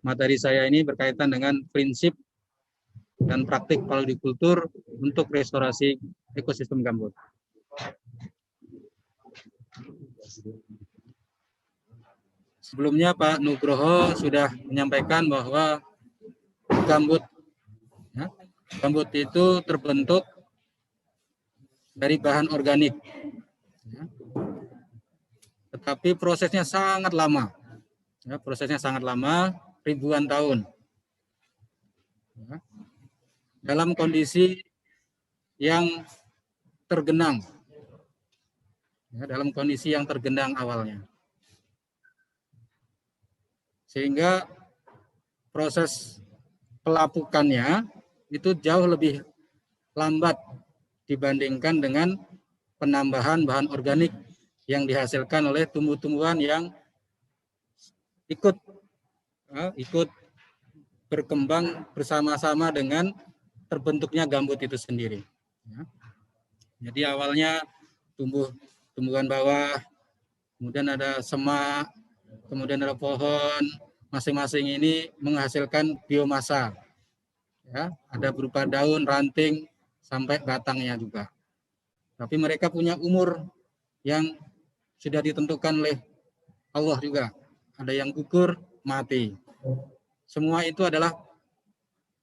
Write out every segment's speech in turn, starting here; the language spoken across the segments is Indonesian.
materi saya ini berkaitan dengan prinsip dan praktik paludikkultur untuk restorasi ekosistem gambut. Sebelumnya Pak Nugroho sudah menyampaikan bahwa gambut, ya, gambut itu terbentuk dari bahan organik, ya. Tetapi prosesnya sangat lama, ya, ribuan tahun, ya, dalam kondisi yang tergenang, ya, awalnya, sehingga proses pelapukannya itu jauh lebih lambat dibandingkan dengan penambahan bahan organik yang dihasilkan oleh tumbuh-tumbuhan yang ikut berkembang bersama-sama dengan terbentuknya gambut itu sendiri. Jadi awalnya tumbuhan bawah, kemudian ada semak, kemudian ada pohon, masing-masing ini menghasilkan biomasa. Ya, ada berupa daun, ranting, sampai batangnya juga. Tapi mereka punya umur yang sudah ditentukan oleh Allah juga. Ada yang gugur, mati. Semua itu adalah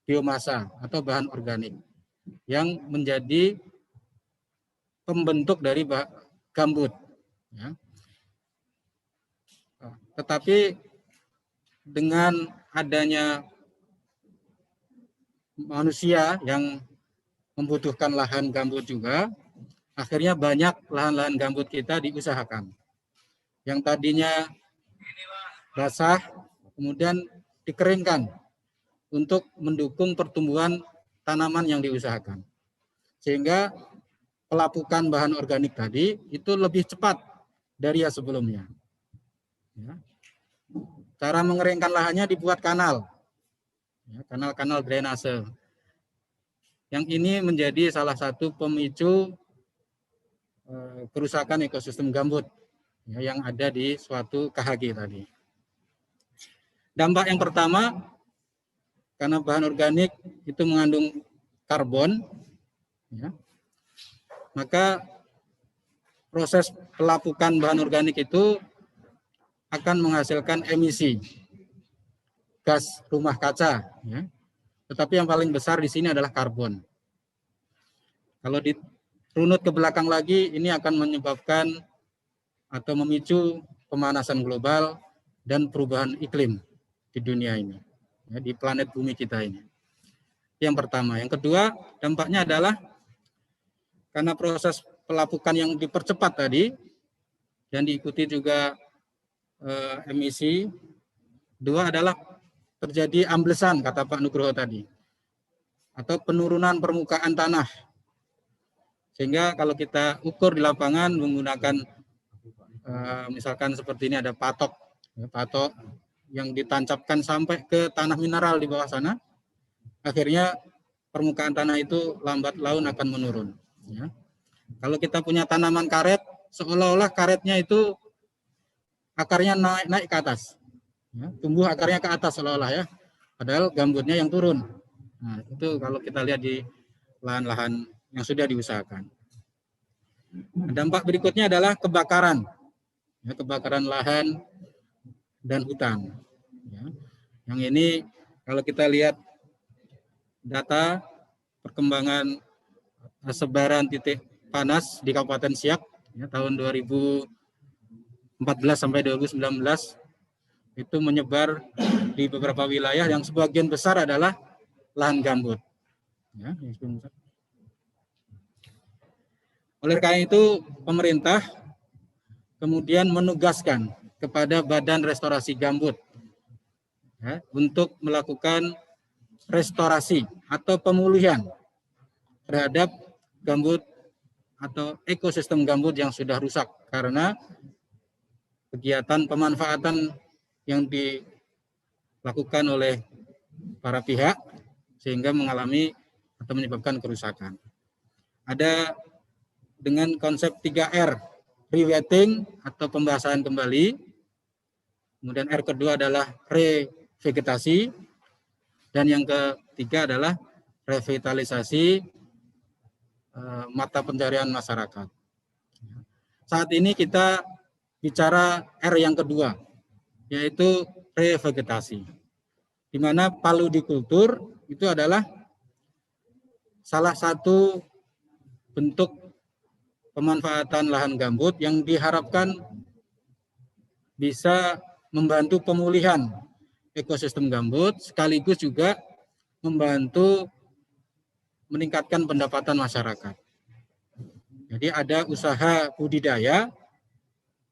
biomasa atau bahan organik yang menjadi pembentuk dari gambut. Ya. Tetapi dengan adanya manusia yang membutuhkan lahan gambut juga, akhirnya banyak lahan-lahan gambut kita diusahakan. Yang tadinya basah, kemudian dikeringkan untuk mendukung pertumbuhan tanaman yang diusahakan. Sehingga pelapukan bahan organik tadi itu lebih cepat dari yang sebelumnya. Ya. Cara mengeringkan lahannya dibuat kanal, ya, kanal-kanal drainase. Yang ini menjadi salah satu pemicu kerusakan ekosistem gambut, ya, yang ada di suatu KHG tadi. Dampak yang pertama, karena bahan organik itu mengandung karbon, ya, maka proses pelapukan bahan organik itu akan menghasilkan emisi gas rumah kaca, ya. Tetapi yang paling besar di sini adalah karbon. Kalau dirunut ke belakang lagi, ini akan menyebabkan atau memicu pemanasan global dan perubahan iklim di dunia ini, ya, di planet bumi kita ini. Yang pertama. Yang kedua, dampaknya adalah karena proses pelapukan yang dipercepat tadi, dan diikuti juga emisi. Dua adalah terjadi amblesan, kata Pak Nugroho tadi, atau penurunan permukaan tanah. Sehingga kalau kita ukur di lapangan menggunakan misalkan seperti ini, ada patok, ya, patok yang ditancapkan sampai ke tanah mineral di bawah sana, akhirnya permukaan tanah itu lambat laun akan menurun. Ya. Kalau kita punya tanaman karet, seolah-olah karetnya itu akarnya naik ke atas, ya, tumbuh akarnya ke atas seolah-olah, ya, padahal gambutnya yang turun. Nah, itu kalau kita lihat di lahan-lahan yang sudah diusahakan. Dampak berikutnya adalah kebakaran, ya, kebakaran lahan dan hutan. Ya. Yang ini kalau kita lihat data perkembangan sebaran titik panas di Kabupaten Siak, ya, tahun 2014 sampai 2019 itu menyebar di beberapa wilayah yang sebagian besar adalah lahan gambut. Ya, oleh karena itu pemerintah kemudian menugaskan kepada Badan Restorasi Gambut, ya, untuk melakukan restorasi atau pemulihan terhadap gambut atau ekosistem gambut yang sudah rusak karena kegiatan pemanfaatan yang dilakukan oleh para pihak sehingga mengalami atau menyebabkan kerusakan. Ada dengan konsep 3R, rewetting atau pembasahan kembali. Kemudian R kedua adalah vegetasi, dan yang ketiga adalah revitalisasi mata pencarian masyarakat. Saat ini kita bicara R yang kedua, yaitu revegetasi, di mana paludikultur itu adalah salah satu bentuk pemanfaatan lahan gambut yang diharapkan bisa membantu pemulihan ekosistem gambut, sekaligus juga membantu meningkatkan pendapatan masyarakat. Jadi ada usaha budidaya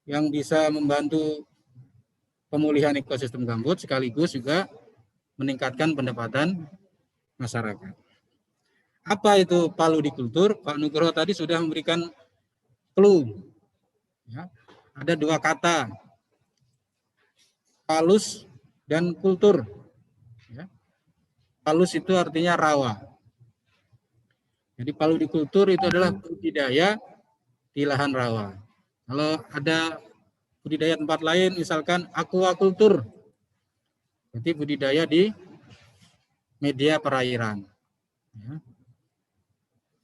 yang bisa membantu pemulihan ekosistem gambut, sekaligus juga meningkatkan pendapatan masyarakat. Apa itu paludikultur? Pak Nugroho tadi sudah memberikan clue. Ya, ada dua kata, palus dan kultur. Ya. Palus itu artinya rawa. Jadi paludikultur itu adalah budidaya di lahan rawa. Kalau ada budidaya tempat lain, misalkan aquakultur, jadi budidaya di media perairan. Ya.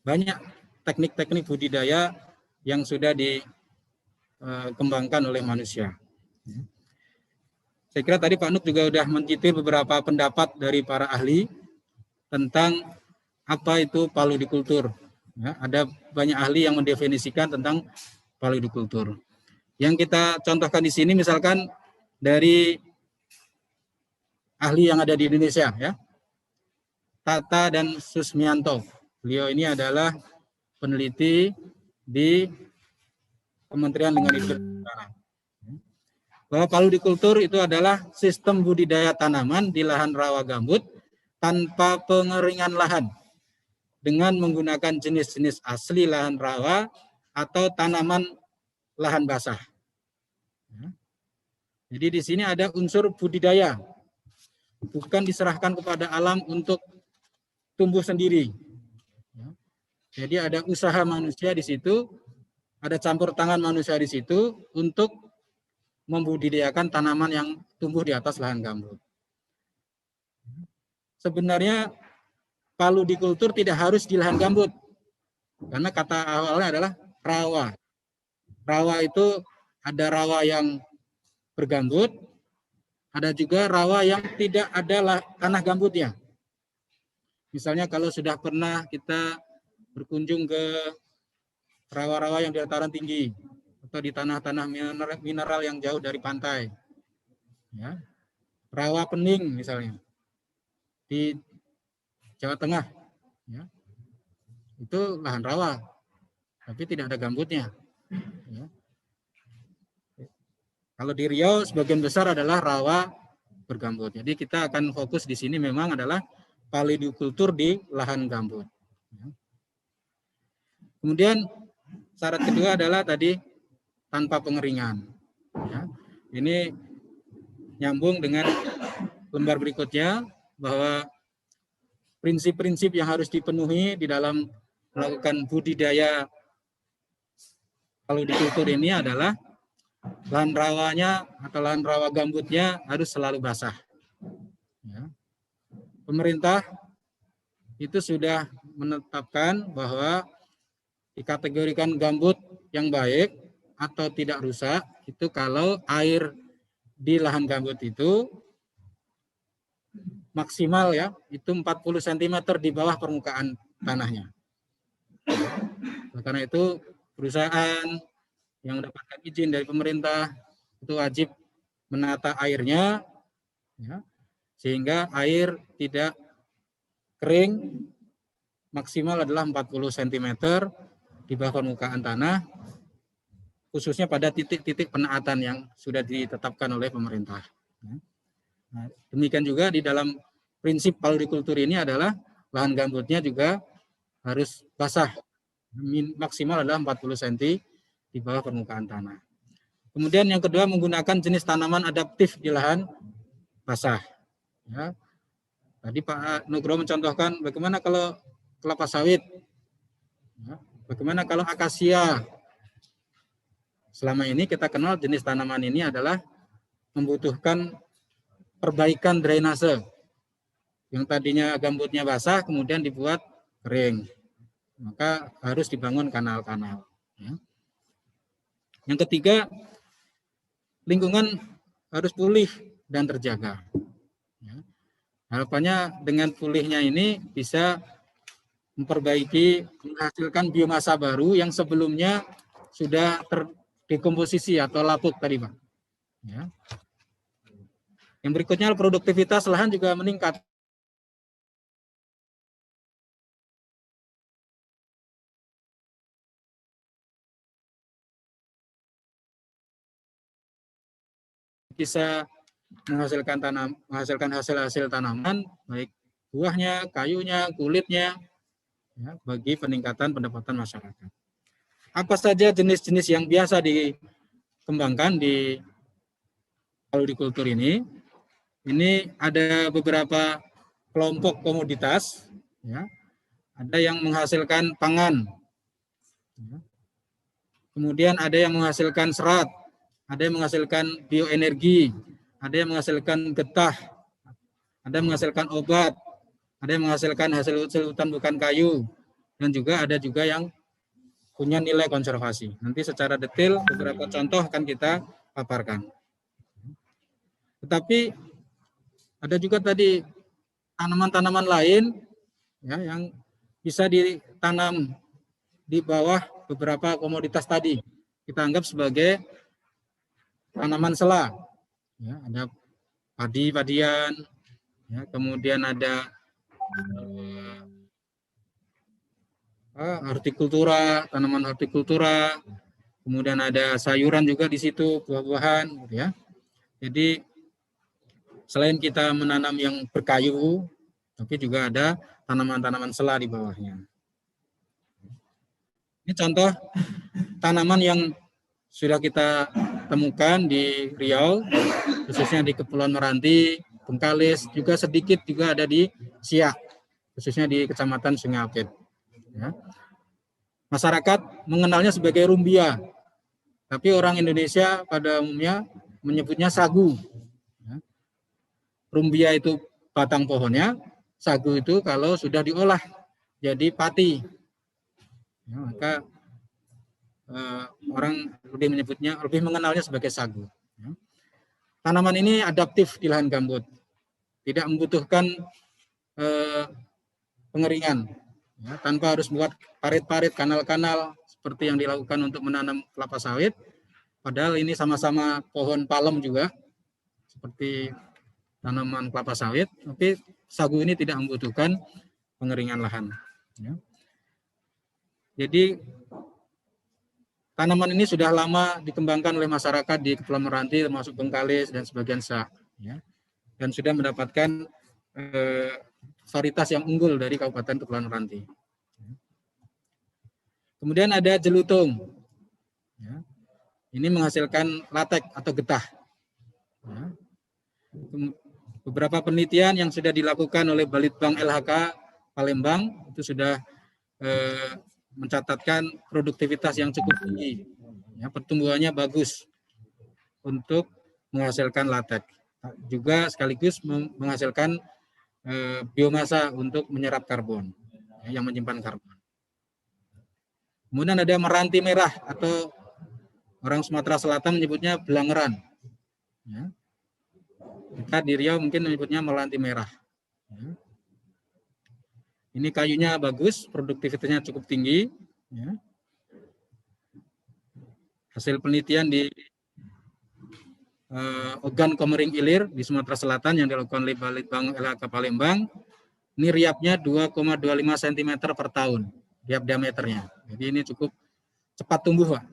Banyak teknik-teknik budidaya yang sudah dikembangkan oleh manusia. Saya kira tadi Pak Nuk juga sudah mencicipi beberapa pendapat dari para ahli tentang apa itu paludikultur. Ya, ada banyak ahli yang mendefinisikan tentang paludikultur. Yang kita contohkan di sini misalkan dari ahli yang ada di Indonesia, ya, Tata dan Susmianto. Beliau ini adalah peneliti di Kementerian Lingkungan Hidup dan Kehutanan. Bahwa paludikultur itu adalah sistem budidaya tanaman di lahan rawa gambut tanpa pengeringan lahan dengan menggunakan jenis-jenis asli lahan rawa atau tanaman lahan basah. Jadi di sini ada unsur budidaya, bukan diserahkan kepada alam untuk tumbuh sendiri. Jadi ada usaha manusia di situ, ada campur tangan manusia di situ untuk membudidayakan tanaman yang tumbuh di atas lahan gambut. Sebenarnya paludikultur tidak harus di lahan gambut, karena kata awalnya adalah rawa. Rawa itu ada rawa yang bergambut, ada juga rawa yang tidak ada tanah gambutnya. Misalnya kalau sudah pernah kita berkunjung ke rawa-rawa yang di dataran tinggi atau di tanah-tanah mineral yang jauh dari pantai, ya, rawa Pening misalnya di Jawa Tengah, ya, itu lahan rawa, tapi tidak ada gambutnya. Ya. Kalau di Riau sebagian besar adalah rawa bergambut. Jadi kita akan fokus di sini memang adalah paludikultur di lahan gambut. Ya. Kemudian syarat kedua adalah tadi tanpa pengeringan. Ya. Ini nyambung dengan lembar berikutnya, bahwa prinsip-prinsip yang harus dipenuhi di dalam melakukan budidaya paludikultur ini adalah lahan rawanya atau lahan rawa gambutnya harus selalu basah. Ya. Pemerintah itu sudah menetapkan bahwa dikategorikan gambut yang baik atau tidak rusak itu kalau air di lahan gambut itu maksimal, ya, itu 40 cm di bawah permukaan tanahnya. Karena itu perusahaan yang mendapatkan izin dari pemerintah itu wajib menata airnya, ya, sehingga air tidak kering, maksimal adalah 40 cm di bawah permukaan tanah, khususnya pada titik-titik penaatan yang sudah ditetapkan oleh pemerintah. Nah, demikian juga di dalam prinsip paludikultur ini adalah lahan gambutnya juga harus basah, maksimal adalah 40 cm di bawah permukaan tanah. Kemudian yang kedua, menggunakan jenis tanaman adaptif di lahan basah. Ya. Tadi Pak Nugroho mencontohkan bagaimana kalau kelapa sawit, ya, bagaimana kalau akasia. Selama ini kita kenal jenis tanaman ini adalah membutuhkan perbaikan drainase. Yang tadinya gambutnya basah kemudian dibuat kering. Maka harus dibangun kanal-kanal. Ya. Yang ketiga, lingkungan harus pulih dan terjaga. Ya. Harapannya dengan pulihnya ini bisa memperbaiki, menghasilkan biomasa baru yang sebelumnya sudah terdekomposisi atau lapuk tadi, Pak. Ya. Yang berikutnya, produktivitas lahan juga meningkat. Bisa menghasilkan hasil-hasil tanaman, baik buahnya, kayunya, kulitnya, ya, bagi peningkatan pendapatan masyarakat. Apa saja jenis-jenis yang biasa dikembangkan di hortikultur ini? Ini ada beberapa kelompok komoditas, ya. Ada yang menghasilkan pangan, ya. Kemudian ada yang menghasilkan serat, ada yang menghasilkan bioenergi, ada yang menghasilkan getah, ada yang menghasilkan obat, ada yang menghasilkan hasil hutan bukan kayu, dan juga ada juga yang punya nilai konservasi. Nanti secara detail beberapa contoh akan kita paparkan. Tetapi ada juga tadi tanaman-tanaman lain, ya, yang bisa ditanam di bawah beberapa komoditas tadi. Kita anggap sebagai tanaman sela. Ya, ada padi-padian, ya, kemudian ada hortikultura, tanaman hortikultura, kemudian ada sayuran juga di situ, buah-buahan, gitu ya. Jadi selain kita menanam yang berkayu, tapi juga ada tanaman-tanaman sela di bawahnya. Ini contoh tanaman yang sudah kita temukan di Riau, khususnya di Kepulauan Meranti, Bengkalis, juga sedikit juga ada di Siak, khususnya di Kecamatan Sungai Apit. Ya. Masyarakat mengenalnya sebagai rumbia, tapi orang Indonesia pada umumnya menyebutnya sagu. Ya. Rumbia itu batang pohonnya, sagu itu kalau sudah diolah jadi pati. Ya, maka orang lebih mengenalnya sebagai sagu. Ya. Tanaman ini adaptif di lahan gambut, tidak membutuhkan pengeringan, ya, tanpa harus buat parit-parit, kanal-kanal seperti yang dilakukan untuk menanam kelapa sawit. Padahal ini sama-sama pohon palem juga, seperti tanaman kelapa sawit, tapi sagu ini tidak membutuhkan pengeringan lahan. Ya. Jadi tanaman ini sudah lama dikembangkan oleh masyarakat di Kepulauan Meranti, termasuk Bengkalis dan sebagian Siak, ya, dan sudah mendapatkan varietas yang unggul dari Kabupaten Kepulauan Meranti. Kemudian ada jelutung, ya. Ini menghasilkan latek atau getah. Ya. Beberapa penelitian yang sudah dilakukan oleh Balitbang LHK Palembang itu sudah mencatatkan produktivitas yang cukup tinggi, ya, pertumbuhannya bagus untuk menghasilkan latek, juga sekaligus menghasilkan biomasa untuk menyerap karbon, ya, yang menyimpan karbon. Kemudian ada meranti merah atau orang Sumatera Selatan menyebutnya belangeran. Ya. Kita di Riau mungkin menyebutnya meranti merah. Ya. Ini kayunya bagus, produktivitasnya cukup tinggi. Ya. Hasil penelitian di Ogan Komering Ilir di Sumatera Selatan yang dilakukan oleh Balitbang LHK Palembang, ini riapnya 2,25 cm per tahun, riap diameternya. Jadi ini cukup cepat tumbuh, Pak.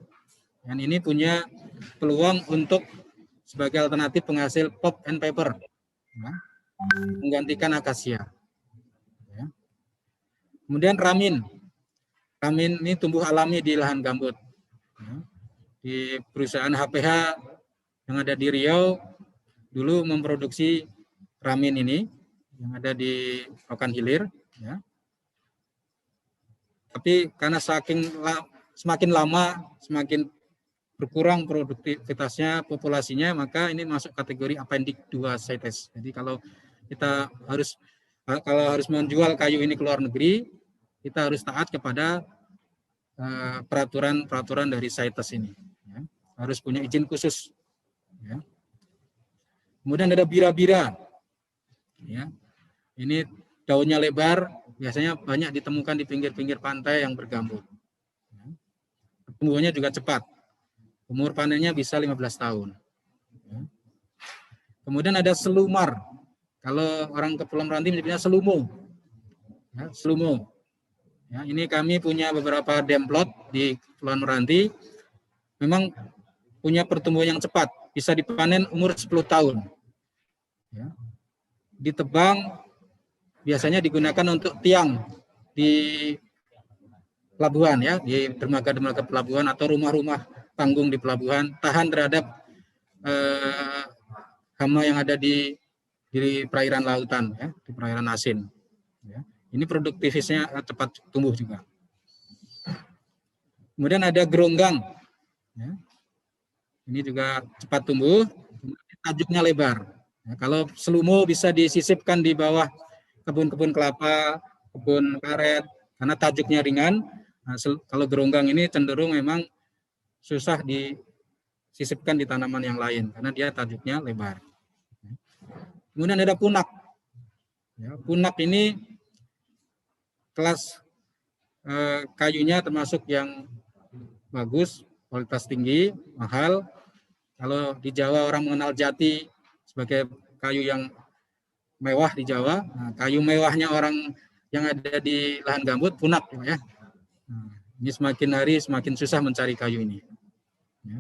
Dan ini punya peluang untuk sebagai alternatif penghasil pulp and paper, ya, menggantikan akasia. Ya. Kemudian ramin. Ramin ini tumbuh alami di lahan gambut. Ya. Di perusahaan HPH yang ada di Riau dulu memproduksi ramin ini yang ada di Rokan Hilir. Ya. Tapi karena semakin lama semakin berkurang produktivitasnya, populasinya, maka ini masuk kategori appendix 2 CITES. Jadi kalau kita harus menjual kayu ini ke luar negeri, kita harus taat kepada peraturan dari CITES ini. Ya. Harus punya izin khusus. Ya. Kemudian ada bira-bira. Ya. Ini daunnya lebar, biasanya banyak ditemukan di pinggir-pinggir pantai yang bergambut. Ya. Tumbuhnya juga cepat. Umur panennya bisa 15 tahun. Ya. Kemudian ada selumar. Kalau orang Kepulauan Meranti menyebutnya selumo. Ya, selumo. Ya, ini kami punya beberapa demplot di Kepulauan Meranti. Memang punya pertumbuhan yang cepat. Bisa dipanen umur 10 tahun. Ya. Ditebang, biasanya digunakan untuk tiang di pelabuhan, ya, di dermaga-dermaga pelabuhan atau rumah-rumah panggung di pelabuhan, tahan terhadap hama yang ada di perairan lautan, ya, di perairan asin. Ya. Ini produktivitasnya cepat tumbuh juga. Kemudian ada geronggang. Ya. Ini juga cepat tumbuh, tajuknya lebar. Ya, kalau selumo bisa disisipkan di bawah kebun-kebun kelapa, kebun karet, karena tajuknya ringan. Nah, kalau geronggang ini cenderung memang susah disisipkan di tanaman yang lain, karena dia tajuknya lebar. Kemudian ada punak. Ya, punak ini kelas kayunya termasuk yang bagus, kualitas tinggi, mahal. Kalau di Jawa orang mengenal jati sebagai kayu yang mewah di Jawa. Nah, kayu mewahnya orang yang ada di lahan gambut punak, ya. Nah, ini semakin hari semakin susah mencari kayu ini. Ya.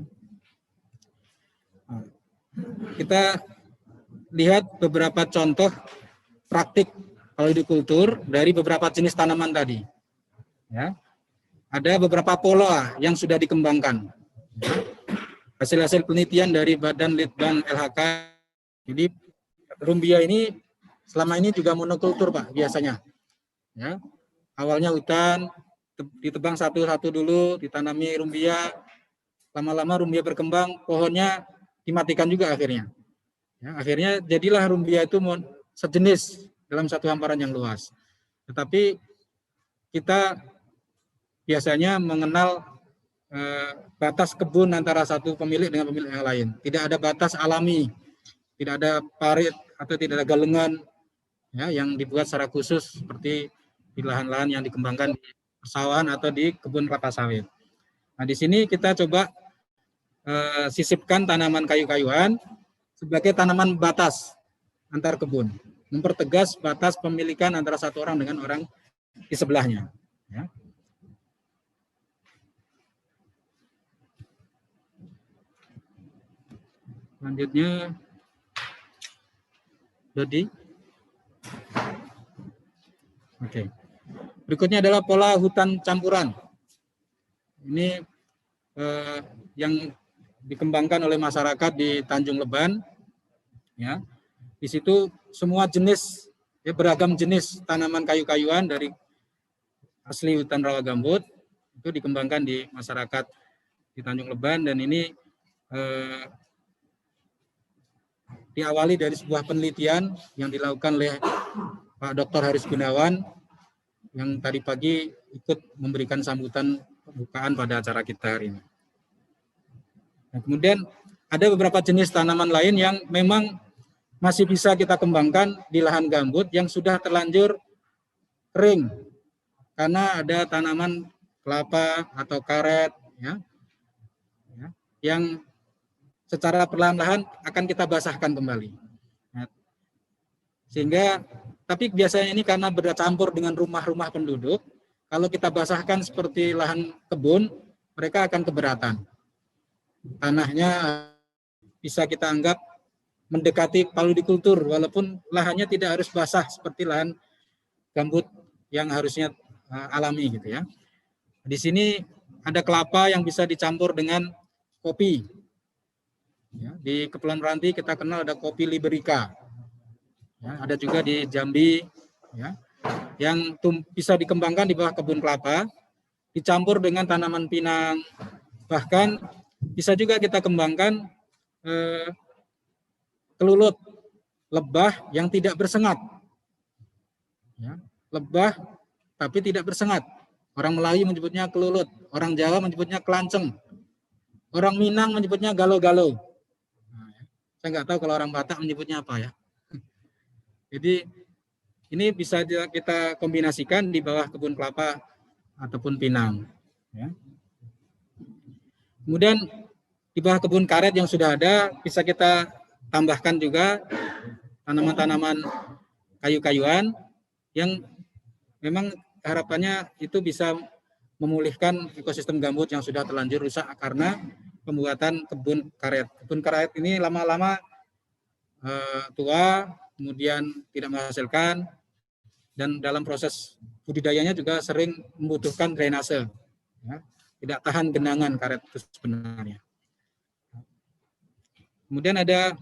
Nah, kita lihat beberapa contoh praktik paludkultur dari beberapa jenis tanaman tadi. Ya. Ada beberapa pola yang sudah dikembangkan. Ya. Hasil-hasil penelitian dari Badan Litbang LHK. Jadi rumbia ini selama ini juga monokultur, Pak, biasanya. Ya. Awalnya hutan, ditebang satu-satu dulu, ditanami rumbia. Lama-lama rumbia berkembang, pohonnya dimatikan juga akhirnya. Ya, akhirnya jadilah rumbia itu sejenis dalam satu hamparan yang luas. Tetapi kita biasanya mengenal batas kebun antara satu pemilik dengan pemilik yang lain. Tidak ada batas alami, tidak ada parit atau tidak ada galengan, ya, yang dibuat secara khusus seperti di lahan-lahan yang dikembangkan di persawahan atau di kebun kelapa sawit. Nah, di sini kita coba sisipkan tanaman kayu-kayuan sebagai tanaman batas antar kebun, mempertegas batas pemilikan antara satu orang dengan orang di sebelahnya. Ya. Selanjutnya, Dodi. Oke. Berikutnya adalah pola hutan campuran. Ini yang dikembangkan oleh masyarakat di Tanjung Leban. Ya, di situ semua jenis, ya, beragam jenis tanaman kayu-kayuan dari asli hutan rawa gambut itu dikembangkan di masyarakat di Tanjung Leban, dan ini diawali dari sebuah penelitian yang dilakukan oleh Pak Dr. Haris Gunawan yang tadi pagi ikut memberikan sambutan pembukaan pada acara kita hari ini. Nah, kemudian ada beberapa jenis tanaman lain yang memang masih bisa kita kembangkan di lahan gambut yang sudah terlanjur kering karena ada tanaman kelapa atau karet, ya, yang secara perlahan-lahan akan kita basahkan kembali. Nah, sehingga, tapi biasanya ini karena bercampur dengan rumah-rumah penduduk, kalau kita basahkan seperti lahan kebun, mereka akan keberatan. Tanahnya bisa kita anggap mendekati paludkultur, walaupun lahannya tidak harus basah seperti lahan gambut yang harusnya alami, gitu ya. Di sini ada kelapa yang bisa dicampur dengan kopi. Ya, di Kepulauan Meranti kita kenal ada kopi Liberica. Ya, ada juga di Jambi, ya, yang bisa dikembangkan di bawah kebun kelapa, dicampur dengan tanaman pinang. Bahkan Bisa juga kita kembangkan kelulut, lebah yang tidak bersengat. Ya, lebah tapi tidak bersengat. Orang Melayu menyebutnya kelulut, orang Jawa menyebutnya kelanceng, orang Minang menyebutnya galo-galo. Saya nggak tahu kalau orang Batak menyebutnya apa ya. Jadi ini bisa kita kombinasikan di bawah kebun kelapa ataupun pinang. Ya. Kemudian di bawah kebun karet yang sudah ada bisa kita tambahkan juga tanaman-tanaman kayu-kayuan yang memang harapannya itu bisa memulihkan ekosistem gambut yang sudah terlanjur rusak karena pembuatan kebun karet. Kebun karet ini lama-lama tua, kemudian tidak menghasilkan, dan dalam proses budidayanya juga sering membutuhkan drainase. Ya, tidak tahan genangan karet itu sebenarnya. Kemudian ada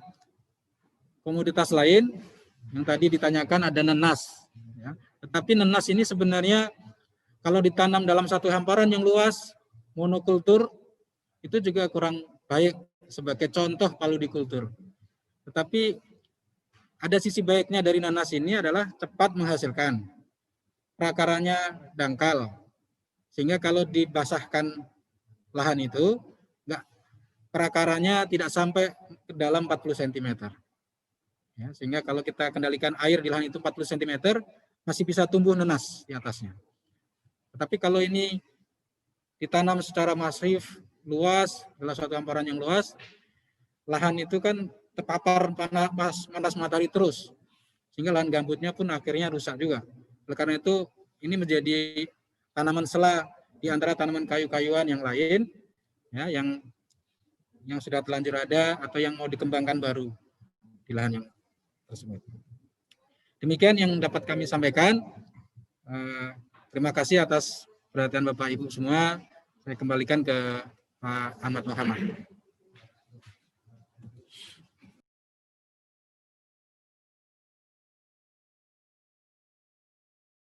komoditas lain yang tadi ditanyakan, ada nenas. Ya. Tetapi nenas ini sebenarnya kalau ditanam dalam satu hamparan yang luas, monokultur, itu juga kurang baik sebagai contoh paludikultur. Tetapi ada sisi baiknya dari nanas ini adalah cepat menghasilkan. Prakaranya dangkal, sehingga kalau dibasahkan lahan itu, prakaranya tidak sampai ke dalam 40 cm. Ya, sehingga kalau kita kendalikan air di lahan itu 40 cm, masih bisa tumbuh nenas di atasnya. Tetapi kalau ini ditanam secara masif, luas, dalam suatu hamparan yang luas, lahan itu kan terpapar panas matahari terus, sehingga lahan gambutnya pun akhirnya rusak juga. Oleh karena itu, ini menjadi tanaman sela di antara tanaman kayu-kayuan yang lain, ya, yang sudah terlanjur ada atau yang mau dikembangkan baru di lahan yang tersebut. Demikian yang dapat kami sampaikan. Terima kasih atas perhatian Bapak Ibu semua. Saya kembalikan ke Pak Ahmad Muhammad.